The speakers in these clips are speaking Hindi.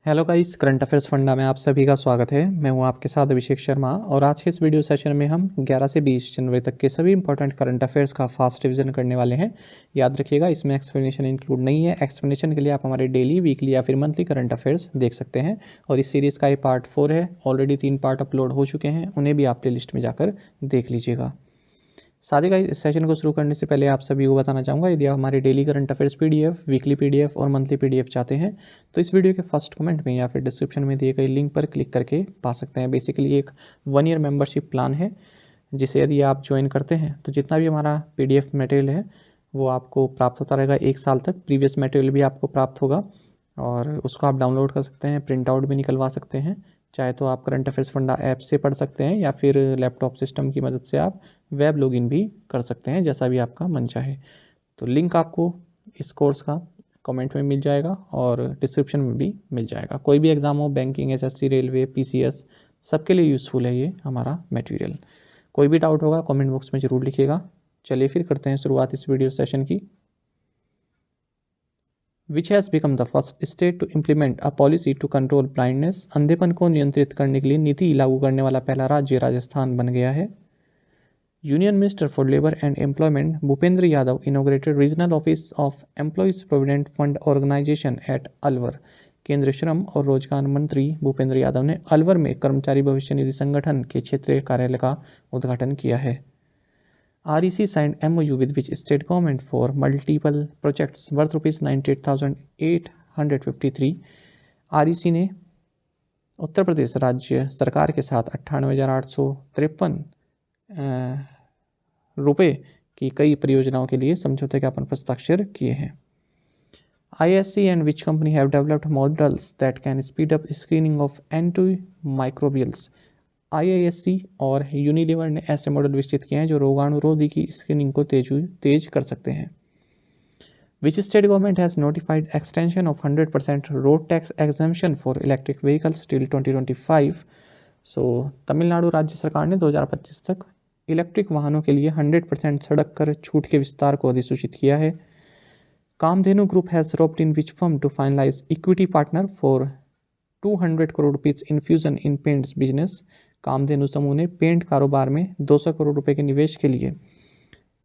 Hello guys, current affairs funda में आप सभी का स्वागत है। मैं हूं आपके साथ अभिषेक शर्मा और आज के इस वीडियो सेशन में हम 11 से 20 जनवरी तक के सभी इंपॉर्टेंट करंट अफेयर्स का फास्ट रिवीजन करने वाले हैं। याद रखिएगा, इसमें एक्सप्लेनेशन इंक्लूड नहीं है। एक्सप्लेनेशन के लिए आप हमारे डेली, वीकली या फिर मंथली करंट अफेयर्स देख सकते हैं। और इस सीरीज़ का ये पार्ट 4 है। ऑलरेडी 3 पार्ट अपलोड हो चुके हैं, उन्हें भी आप प्ले लिस्ट में जाकर देख लीजिएगा। साथ ही इस सेशन को शुरू करने से पहले आप सभी को बताना चाहूँगा, यदि आप हमारे daily current affairs PDF, weekly PDF और मंथली पीडीएफ चाहते हैं तो इस वीडियो के फर्स्ट कमेंट में या फिर डिस्क्रिप्शन में दिए गए लिंक पर क्लिक करके पा सकते हैं। बेसिकली एक 1 ईयर मेंबरशिप प्लान है, जिसे यदि आप ज्वाइन करते हैं तो जितना भी हमारा पीडीएफ मटेरियल है वो आपको प्राप्त होता रहेगा 1 साल तक। प्रीवियस मटेरियल भी आपको प्राप्त होगा और उसको आप डाउनलोड कर सकते हैं, प्रिंट आउट भी निकलवा सकते हैं। चाहे तो आप करंट अफेयर्स फंडा ऐप से पढ़ सकते हैं या फिर लैपटॉप सिस्टम की मदद से आप वेब लॉगिन भी कर सकते हैं, जैसा भी आपका मन चाहे। तो लिंक आपको इस कोर्स का कमेंट में मिल जाएगा और डिस्क्रिप्शन में भी मिल जाएगा। कोई भी एग्ज़ाम हो, बैंकिंग, एसएससी, रेलवे, पीसीएस, सबके लिए यूज़फुल है ये हमारा मटेरियल। कोई भी डाउट होगा कमेंट बॉक्स में ज़रूर लिखिएगा। चलिए फिर करते हैं शुरुआत इस वीडियो सेशन की। Which has become the first state to implement a policy to control blindness. अंधेपन को नियंत्रित करने के लिए नीति लागू करने वाला पहला राज्य राजस्थान बन गया है। Union minister for labour and employment Bhupender Yadav inaugurated regional office of employees provident fund organisation at Alwar. केंद्रीय श्रम और रोजगार मंत्री भूपेंद्र यादव ने अलवर में कर्मचारी भविष्य निधि संगठन के क्षेत्रीय कार्यालय का उद्घाटन किया है। REC signed MOU with which state government for multiple projects worth rupees 98,853। REC ने उत्तर प्रदेश राज्य सरकार के साथ 98,853 रुपये की कई परियोजनाओं के लिए समझौते ज्ञापन पर हस्ताक्षर किए हैं। ISC and which company have developed models that can speed up screening of antimicrobials। IISC और यूनिलीवर ने ऐसे मॉडल विकसित किए हैं जो रोगाणुरोधी की स्क्रीनिंग को तेज कर सकते हैं। Which state government has notified extension of 100% road tax exemption for electric vehicles till 2025। सो तमिलनाडु राज्य सरकार ने 2025 तक इलेक्ट्रिक वाहनों के लिए 100% सड़क कर छूट के विस्तार को अधिसूचित किया है। Kamdhenu group has roped in which firm to finalise equity partner for 200 crore rupees infusion in paints business. Kamdhenu समूह ने पेंट कारोबार में 200 करोड़ रुपए के निवेश के लिए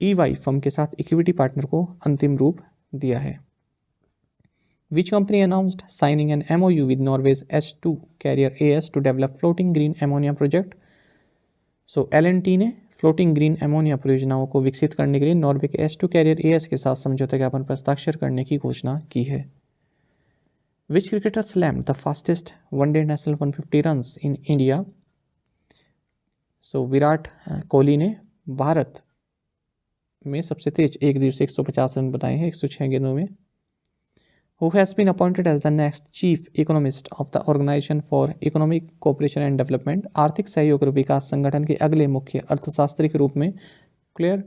EY फर्म के साथ इक्विटी पार्टनर को अंतिम रूप दिया है। Which company announced signing an MOU with Norway's H2 carrier AS to develop floating green ammonia project. So L&T ने फ्लोटिंग ग्रीन एमोनिया परियोजनाओं को विकसित करने के लिए नॉर्वे के H2 कैरियर AS के साथ समझौता ज्ञापन पर हस्ताक्षर करने की घोषणा की है। Which cricketer slam the fastest one day national 150 runs in India. So Virat Kohli ने भारत में सबसे तेज एक दिवसीय 150 रन बनाए हैं 106 गेंदों में। Who has been appointed as the next chief economist of the organisation for economic cooperation and development. आर्थिक सहयोग और विकास संगठन के अगले मुख्य अर्थशास्त्री के रूप में क्लेयर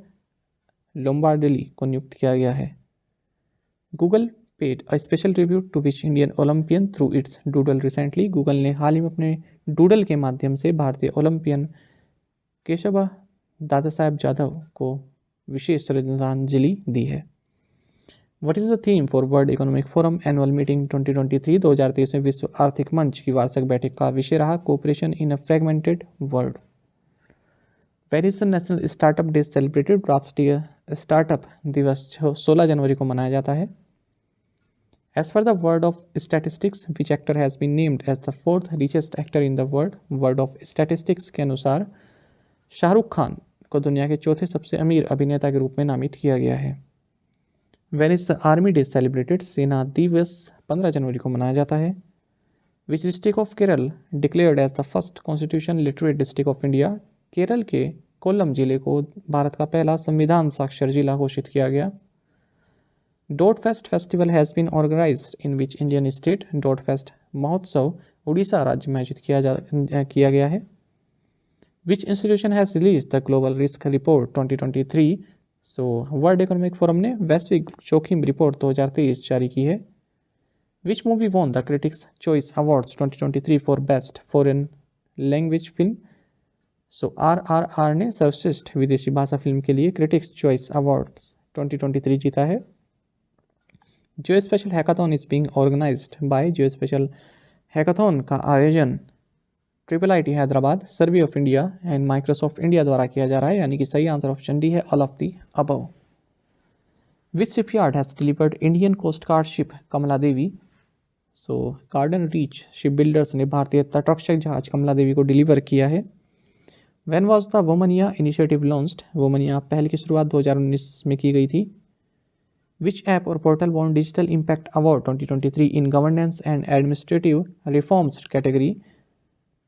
लोम्बार्डेली को नियुक्त किया गया है। Google paid a special tribute to which Indian Olympian through its doodle recently. Google ने हाल ही में अपने डूडल के माध्यम से भारतीय ओलंपियन केशव दादा साहेब जाधव को विशेष श्रद्धांजलि दी है। What is the theme for world economic forum annual meeting 2023। 2023 में विश्व आर्थिक मंच की वार्षिक बैठक का विषय रहा cooperation in a fragmented world. Where is the national startup day celebrated. राष्ट्रीय स्टार्टअप दिवस 16 जनवरी को मनाया जाता है। As per the World of Statistics, which actor has been named as the 4th richest actor in the world? World of Statistics के अनुसार शाहरुख खान को दुनिया के चौथे सबसे अमीर अभिनेता के रूप में नामित किया गया है। When is the Army Day celebrated? सेना दिवस 15 जनवरी को मनाया जाता है। Which district of Kerala declared as the first constitution literate district of India? Kerala के कोल्लम जिले को भारत का पहला संविधान साक्षर जिला घोषित किया गया। Dot fest festival has been organised in which Indian state. Dot fest महोत्सव उड़ीसा राज्य में आयोजित किया गया है। Which institution has release the global risk report 2023। So world economic forum ने वैश्विक जोखिम रिपोर्ट 2023 जारी की है। Which movie won the critics choice awards 2023 for best foreign language film. So RRR ने सर्वश्रेष्ठ विदेशी भाषा फिल्म के लिए क्रिटिक्स चॉइस अवार्ड्स 2023 जीता है। Geospatial Hackathon is being organized by Geospatial hackathon का आयोजन IIIT Hyderabad, survey of India and Microsoft India द्वारा किया जा रहा है, यानी कि सही आंसर ऑप्शन डी है, all of the above. Which shipyard has delivered Indian coast guard ship Kamala Devi? So garden reach ship builders ने भारतीय तटरक्षक जहाज कमला देवी को डिलीवर किया है। When was the Womaniya initiative launched? Womaniya पहल की शुरुआत 2019 में की गई थी। विच ऐप और portal won digital impact award 2023 in governance and administrative reforms category?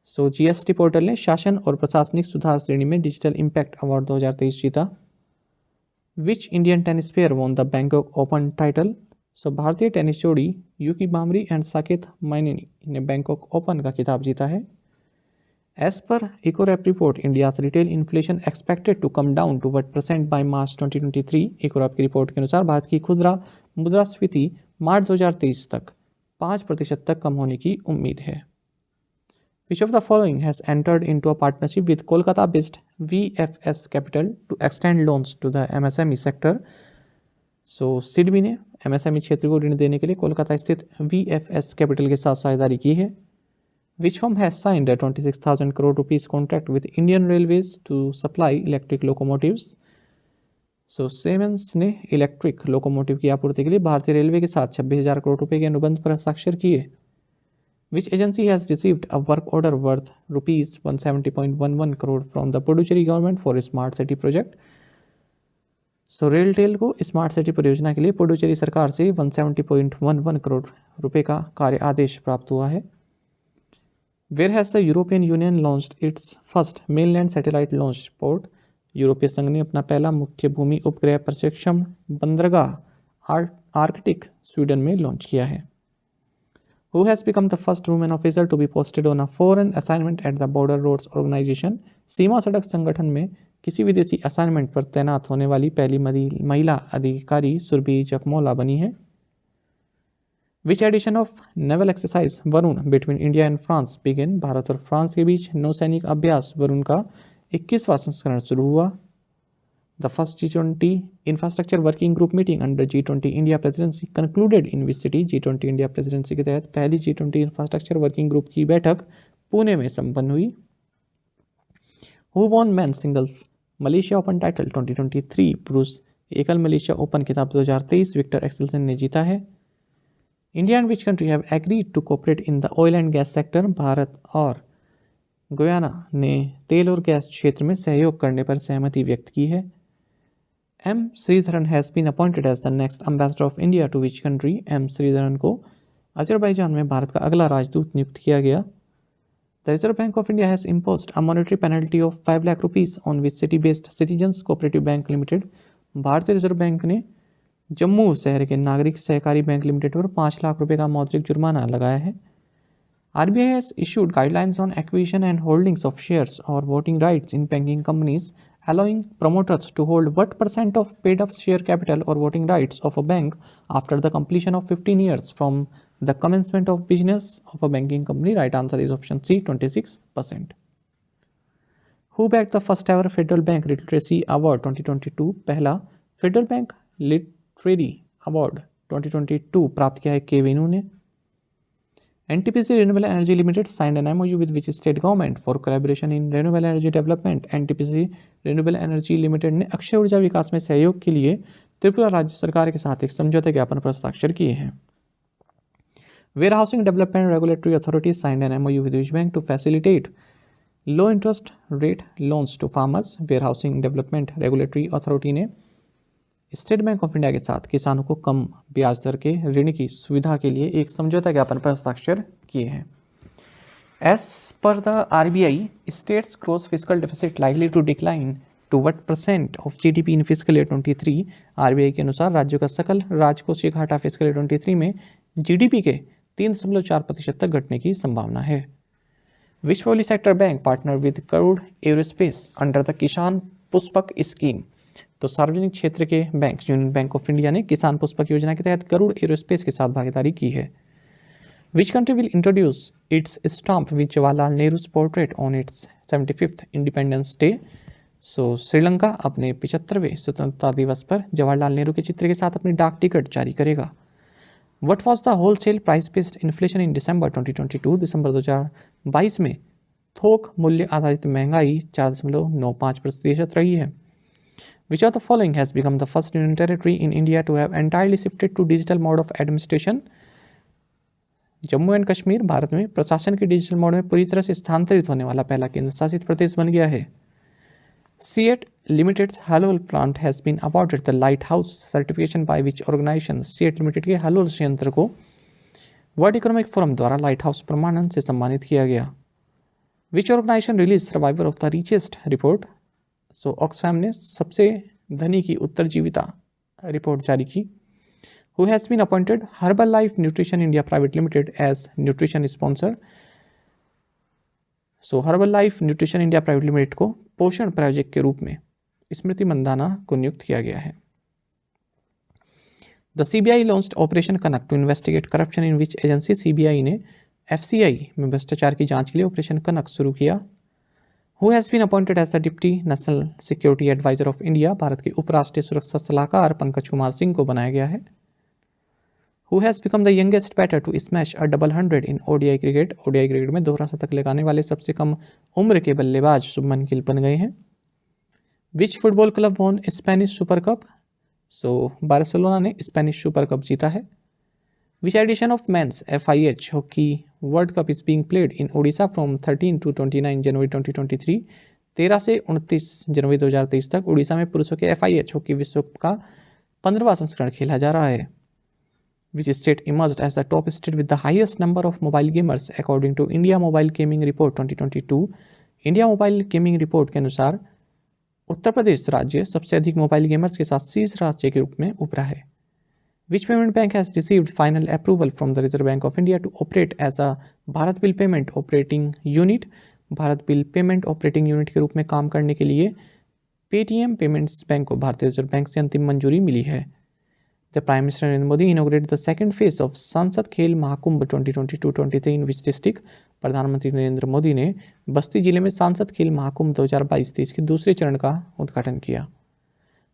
So GST portal ने शासन और प्रशासनिक सुधार श्रेणी में डिजिटल इम्पैक्ट अवार्ड 2023 जीता। Which Indian tennis player won the Bangkok open title? So भारतीय टेनिस जोड़ी यूकी बामरी एंड साकेत माइनेनी ने बैंकॉक ओपन का खिताब जीता है। As per Ecowrap report, India's retail inflation expected to come down to what % by March 2023? Ecowrap की रिपोर्ट के अनुसार भारत की खुदरा मुद्रास्फीति मार्च 2023 तक 5% तक कम होने की उम्मीद है। Which of the following has entered into a partnership with Kolkata-based VFS Capital to extend loans to the MSME sector? So SIDBI ने MSME क्षेत्र को ऋण देने के लिए कोलकाता स्थित VFS Capital के साथ साझेदारी की है। Which firm has signed a 26,000 crore rupees contract with Indian Railways to supply electric locomotives? So Siemens ने इलेक्ट्रिक लोकोमोटिव की आपूर्ति के लिए भारतीय रेलवे के साथ 26,000 करोड़ रुपए के अनुबंध पर हस्ताक्षर किए। Which agency has received a work order worth rupees 170.11 crore from the Puducherry government for a smart city project? So RailTel को स्मार्ट सिटी परियोजना के लिए पुडुचेरी सरकार से 170.11 करोड़ रुपए का कार्य आदेश प्राप्त हुआ है। Where has the European Union launched its first mainland satellite launch port? यूरोपीय संघ ने अपना पहला मुख्य भूमि उपग्रह प्रक्षेपण बंदरगाह आर्कटिक स्वीडन में लॉन्च किया है। Who has become the first woman officer to be posted on a foreign assignment at the Border Roads Organization? सीमा सड़क संगठन में किसी विदेशी असाइनमेंट पर तैनात होने वाली पहली महिला अधिकारी सुरभि जखमोला बनी है। Which edition of naval exercise Varun between India and France began? Bharat और फ्रांस के बीच नौसैनिक अभ्यास वरुण का 21वां संस्करण शुरू हुआ। The first G20 infrastructure working group meeting under G20 India presidency concluded in which city? G20 India presidency के तहत पहली G20 infrastructure working group की बैठक पुणे में संपन्न हुई। Who won men's singles Malaysia open title 2023? पुरुष एकल मलेशिया ओपन खिताब 2023 विक्टर एक्सेल्सन ने जीता है। India and which country have agreed to cooperate in the oil and gas sector? भारत और गुयाना ने तेल और गैस क्षेत्र में सहयोग करने पर सहमति व्यक्त की है। M. Sridharan has been appointed as the next ambassador of India to which country? M. Sridharan को अजरबैजान में भारत का अगला राजदूत नियुक्त किया गया। The Reserve Bank of India has imposed a monetary penalty of 5 lakh rupees on which city-based Citizens Cooperative Bank Limited? भारतीय रिजर्व बैंक ने जम्मू शहर के नागरिक सहकारी बैंक लिमिटेड पर 5 लाख रुपए का मौद्रिक जुर्माना लगाया है। RBI has issued guidelines on acquisition and holdings of shares or voting rights in banking companies, allowing promoters to hold what % of paid-up share capital or voting rights of a bank after the completion of 15 years from the commencement of business of a banking company? Right answer is option C, 26%. Who bagged the first ever Federal Bank Literacy Award 2022? पहला फेडरल बैंक लिटरेरी अवार्ड 2022 प्राप्त किया है के वेनु ने। NTPC Renewable Energy Limited signed an MOU with which state government for collaboration in renewable energy development? NTPC Renewable Energy Limited ने अक्षय ऊर्जा विकास में सहयोग के लिए त्रिपुरा राज्य सरकार के साथ एक समझौते ज्ञापन पर हस्ताक्षर किए हैं। Warehousing Development Regulatory Authority signed an MOU with which bank to facilitate low interest rate loans to farmers? Warehousing Development Regulatory Authority ने स्टेट बैंक ऑफ इंडिया के साथ किसानों को कम ब्याज दर के ऋण की सुविधा के लिए एक समझौता ज्ञापन पर हस्ताक्षर किए हैं। As per the RBI, states gross physical deficit likely to decline to what % of GDP in physical year 23? RBI के अनुसार राज्यों का सकल राजकोषीय घाटा फिजिकल ईयर 23 में GDP के 3.4% तक घटने की संभावना है। Which public sector bank partner with Garuda aerospace under the Kisan Pushpak scheme? तो सार्वजनिक क्षेत्र के bank union bank of India ने किसान पुष्पक योजना के तहत करूड़ एरोस्पेस के साथ भागीदारी की है। Which country will introduce its stamp with Jawaharlal नेहरू's portrait on its 75th independence day? So Sri Lanka अपने 75वें स्वतंत्रता दिवस पर जवाहरलाल नेहरू के चित्र के साथ अपनी डाक टिकट जारी करेगा। What was the wholesale price based inflation in December 2022? दिसंबर 2022 में थोक मूल्य आधारित महंगाई 4.95% रही है। Which of the following has become the first union territory in India to have entirely shifted to digital mode of administration? Jammu and Kashmir Bharat में प्रशासन के डिजिटल मोड में पूरी तरह से स्थानांतरित होने वाला पहला केंद्र शासित प्रदेश बन गया है। CEAT limited's Halol plant has been awarded the lighthouse certification by which organisation? CEAT limited के हालोल संयंत्र को वर्ल्ड इकोनॉमिक फोरम द्वारा लाइट हाउस प्रमाणन से सम्मानित किया गया। Which organisation release survivor of the richest report? So Oxfam ने सबसे धनी की उत्तरजीविता रिपोर्ट जारी की। Who has been appointed Herbalife Nutrition India Private Limited as nutrition sponsor? So Herbalife Nutrition India Private Limited को पोषण प्रायोजक के रूप में स्मृति मंदाना को नियुक्त किया गया है। The CBI launched Operation Connect to investigate corruption in which agency? CBI ने FCI में भ्रष्टाचार की जांच के लिए ऑपरेशन कनक शुरू किया। Who has been appointed as the Deputy National Security Advisor of India? Bharat के उपराष्ट्रीय सुरक्षा सलाहकार पंकज कुमार सिंह को बनाया गया है। Who has become the youngest batter to smash a double hundred in ODI cricket? ODI cricket में दोहरा शतक लगाने वाले सबसे कम उम्र के बल्लेबाज शुभमन गिल बन गए हैं। Which football club won Spanish Super Cup? So Barcelona ने स्पेनिश सुपर कप जीता है। Which edition of men's FIH Hockey World Cup is being played in Odisha from 13 to 29 जनवरी 2023? 13 से 29 जनवरी 2023 तक उड़ीसा में पुरुषों के FIH हॉकी विश्व कप का 15वां संस्करण खेला जा रहा है। Which state emerged as the top state with the highest number of mobile gamers according to India Mobile Gaming Report 2022? India mobile gaming report के अनुसार उत्तर प्रदेश राज्य सबसे अधिक मोबाइल गेमर्स के साथ शीर्ष राज्य के रूप में उभरा है। Which payment bank has received final approval from the Reserve Bank of India to operate as a Bharat bill payment operating unit? Bharat bill payment operating unit के रूप में काम करने के लिए पेटीएम पेमेंट्स बैंक को भारतीय रिजर्व बैंक से अंतिम मंजूरी मिली है। The Prime Minister Narendra Modi inaugurated the second phase of सांसद खेल महाकुंभ 2022-23 in which district? प्रधानमंत्री नरेंद्र मोदी ने बस्ती जिले में सांसद खेल महाकुंभ 2022-23 के दूसरे चरण का उद्घाटन किया।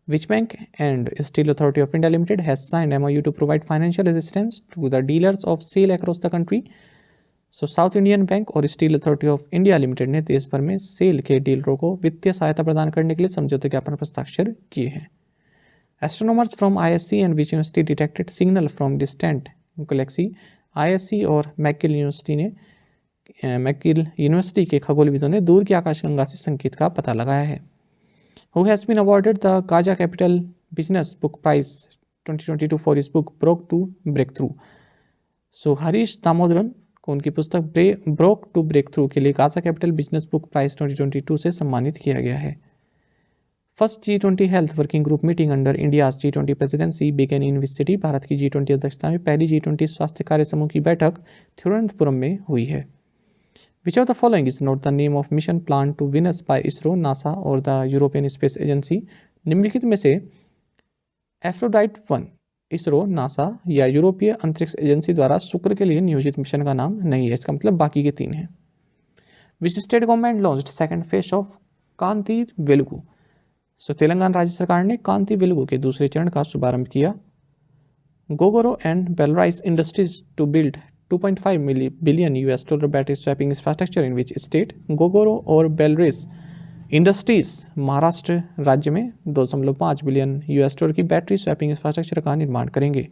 Which bank and Steel Authority of India Limited has signed MOU to provide financial assistance to the dealers of SAIL across the country? So south Indian bank और steel authority of India limited ने देश भर में सेल के डीलरों को वित्तीय सहायता प्रदान करने के लिए समझौते ज्ञापन पर हस्ताक्षर किए हैं। Astronomers from ISC and which university detected signal from distant galaxy? ISC और मैकगिल यूनिवर्सिटी के खगोलविदों ने दूर की आकाशगंगा से संकेत का पता लगाया है। Who has been awarded the Gaja Capital Business Book Prize 2022 for his book Broke to Breakthrough? So Harish Damodaran को उनकी पुस्तक ब्रोक टू ब्रेक थ्रू के लिए Gaja capital business book prize 2022 से सम्मानित किया गया है। First G20 health working group meeting under India's G20 presidency begin in which city? भारत की G20 अध्यक्षता में पहली G20 स्वास्थ्य कार्य समूह की बैठक थिरुवनंतपुरम में हुई है। Which of the following is not the name of mission plan to Venus by ISRO, NASA और द यूरोपियन स्पेस एजेंसी? निम्नलिखित में से एफ्रोडाइट 1 इसरो, नासा या यूरोपीय अंतरिक्ष एजेंसी द्वारा शुक्र के लिए नियोजित मिशन का नाम नहीं है। इसका मतलब बाकी के 3 हैं। Which state government launched second phase of Kanti Velugu? So Telangana राज्य सरकार ने कांति वेलुगु के दूसरे चरण का शुभारंभ किया। Gogoro and Belrise industries to build $2.5 billion battery swapping infrastructure in which state? Gogoro और बेलराइस इंडस्ट्रीज महाराष्ट्र राज्य में $2.5 बिलियन की बैटरी स्वैपिंग इंफ्रास्ट्रक्चर का निर्माण करेंगे।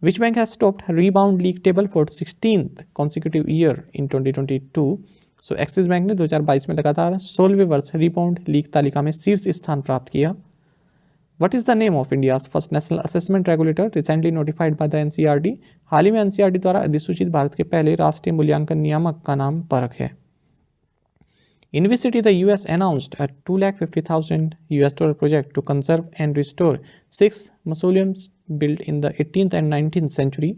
Which bank has topped rebound league table for 16th consecutive year in 2022? So axis bank ने 2022 में लगातार 16वें वर्ष रीबाउंड लीग तालिका में शीर्ष स्थान प्राप्त किया। What is the name of India's first national assessment regulator recently notified by the NCERT? हाल ही में NCERT द्वारा अधिसूचित भारत के पहले राष्ट्रीय मूल्यांकन नियामक का नाम परख है। In which city the US announced a $250,000 project to conserve and restore 6 mausoleums built in the 18th and 19th century?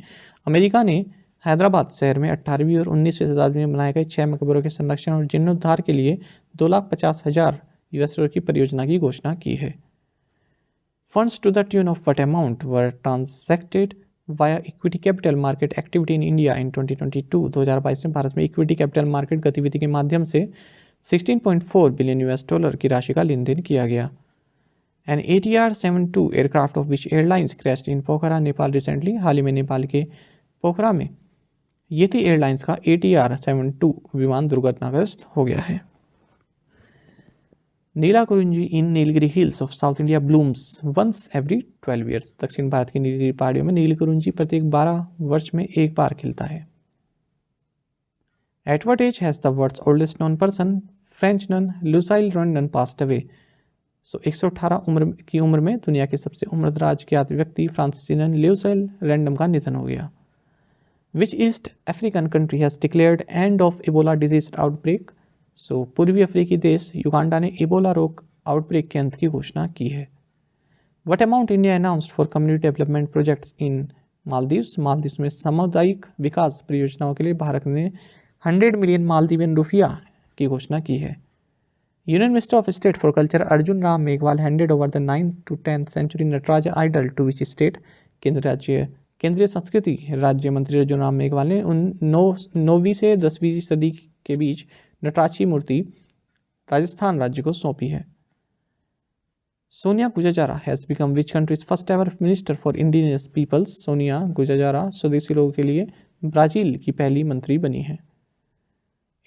America ने हैदराबाद शहर में 18वीं और 19वीं शताब्दी में बनाए गए 6 मकबरों के संरक्षण और जीर्णोद्धार के लिए $250,000 की परियोजना की घोषणा की है। Funds to the tune of what amount were transacted via equity capital market activity in India in 2022? 2022 में भारत में इक्विटी कैपिटल मार्केट गतिविधि के माध्यम से $16.4 बिलियन की राशि का लेन देन किया गया। An ATR-72 aircraft of which airlines crashed in Pokhara Nepal recently. हाल ही में नेपाल के पोखरा में येती एयरलाइंस का ATR-72 विमान दुर्घटनाग्रस्त हो गया है। Neela Kurinji in Nilgiri hills of south India blooms once every 12 years. दक्षिण भारत की नीलगिरी पहाड़ियों में नील कुरुंजी प्रत्येक 12 वर्ष में एक बार खिलता है। At what age has the world's oldest known person French nun Lucile Randon passed away. 118 की उम्र में दुनिया के सबसे उम्रदराज ज्ञात व्यक्ति फ्रांसीसी नन ल्यूसाइल रैंडम का निधन हो गया। Which east African country has declared end of Ebola disease outbreak. पूर्वी अफ्रीकी देश युगांडा ने इबोला रोग आउटब्रेक के अंत की घोषणा की है। What amount India announced for community development projects in Maldives. Maldives में सामुदायिक विकास परियोजनाओं के लिए भारत ने 100 मिलियन मालदीवियन रुपया की घोषणा की है। Union minister of state for culture Arjun Ram Meghwal handed over the 9th to 10th century Nataraja idol to which state. केंद्रीय संस्कृति राज्य मंत्री अर्जुन राम मेघवाल ने 9वीं से 10वीं सदी के बीच नटराज की मूर्ति राजस्थान राज्य को सौंपी है। Sonia Guajajara has become which country's first ever minister for indigenous peoples. Sonia Guajajara स्वदेशी लोगों के लिए ब्राजील की पहली मंत्री बनी है।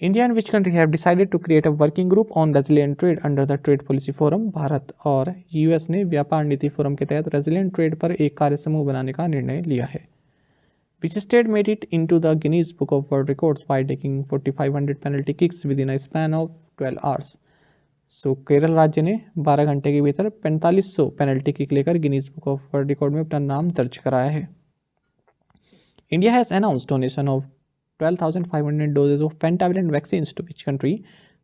India and which country have decided to create a working group on resilient trade under the trade policy forum. भारत और यूएस ने व्यापार नीति फोरम के तहत रेजिलिएंट ट्रेड पर एक कार्य समूह बनाने का निर्णय लिया है। Which state made it into the Guinness Book of World Records by taking 4,500 penalty kicks within a span of 12 hours? Kerala राज्य ने 12 घंटे के भीतर 4500 पेनल्टी किक लेकर Guinness book of world record में अपना नाम दर्ज कराया है। India has announced donation of 12,500 doses of pentavalent vaccines to which country.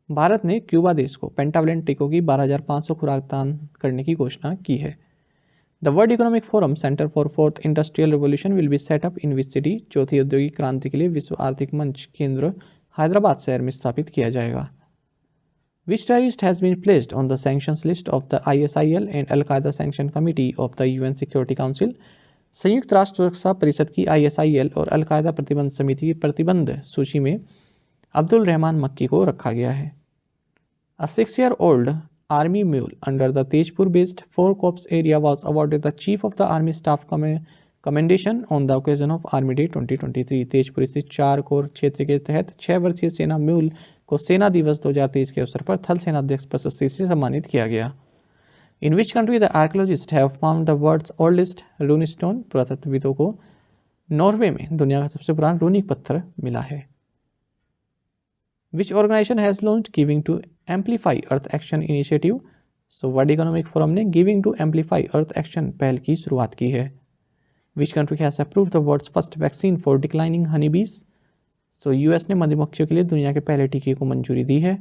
Bharat ने क्यूबा देश को पेंटावलेंट टीकों की 12,500 खुराक दान करने की घोषणा की है। The world economic forum centre for fourth industrial revolution will be set up in which city. चौथी औद्योगिक क्रांति के लिए विश्व आर्थिक मंच केंद्र हैदराबाद शहर में स्थापित किया जाएगा। Which terrorist has been placed on the sanctions list of the ISIL and al Qaeda sanction committee of the UN security council. संयुक्त राष्ट्र सुरक्षा परिषद की ISIL और अलकायदा प्रतिबंध समिति की प्रतिबंध सूची में अब्दुल रहमान मक्की को रखा गया है। A 6-year-old Army mule under the Tejpur-based 4 Corps area was awarded the Chief of the Army Staff Commendation on the occasion of Army Day 2023। Tezpur स्थित 4 कोर क्षेत्र के तहत 6 वर्षीय सेना म्यूल को सेना दिवस 2023 के अवसर पर थल सेनाध्यक्ष प्रशस्ति से सम्मानित किया गया। In which country the archaeologist have found the world's oldest runic stone. पुरातत्वविदों को नॉर्वे में दुनिया का सबसे पुराना रूनिक पत्थर मिला है। Which organization has launched Giving to Amplify Earth Action Initiative? World economic forum ने giving to amplify earth action पहल की शुरुआत की है। Which country has approved the world's first vaccine for declining honeybees? US ने मधुमक्खियों के लिए दुनिया के पहले टीके को मंजूरी दी है।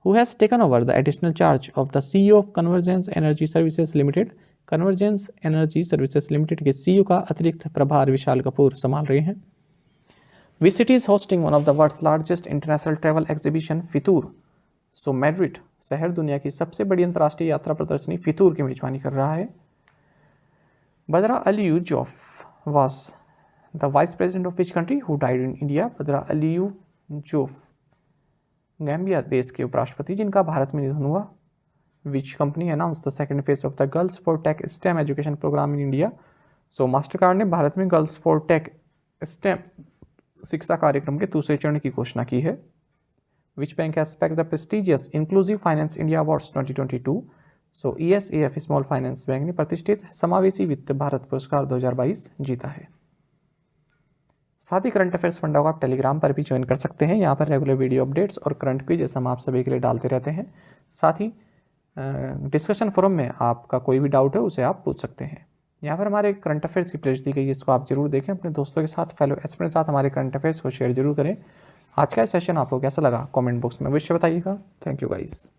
Who has taken over the additional charge of the CEO of Convergence Energy Services Limited? Convergence Energy Services Limited के CEO का अतिरिक्त प्रभार विशाल कपूर संभाल रहे हैं। Which city is hosting one of the world's largest international travel exhibition, Fitoor? Madrid शहर दुनिया की सबसे बड़ी अंतर्राष्ट्रीय यात्रा प्रदर्शनी फितूर की मेजबानी कर रहा है। बदरा अलियू Geoff was the vice president of which country who died in India? बदरा अलियू जोफ गैम्बिया देश के उपराष्ट्रपति जिनका भारत में निधन हुआ। Which company announced the second phase of the Girls for Tech STEM education program in India? Mastercard ने भारत में गर्ल्स फॉर टेक स्टेम शिक्षा कार्यक्रम के दूसरे चरण की घोषणा की है। Which bank has backed the prestigious Inclusive Finance India Awards 2022? ESAF small finance bank ने प्रतिष्ठित समावेशी वित्त भारत पुरस्कार 2022 जीता है। साथ ही करंट अफेयर्स फंडा को आप टेलीग्राम पर भी ज्वाइन कर सकते हैं। यहाँ पर रेगुलर वीडियो अपडेट्स और करंट क्विज हम आप सभी के लिए डालते रहते हैं। साथ ही डिस्कशन फोरम में आपका कोई भी डाउट है उसे आप पूछ सकते हैं। यहाँ पर हमारे करंट अफेयर्स की प्लेलिस्ट दी गई है, इसको आप जरूर देखें। अपने दोस्तों के साथ फेलो एस्पिरेंट्स के साथ हमारे करंट अफेयर्स को शेयर जरूर करें। आज का सेशन आपको कैसा लगा कमेंट बॉक्स में अवश्य बताइएगा। Thank you guys.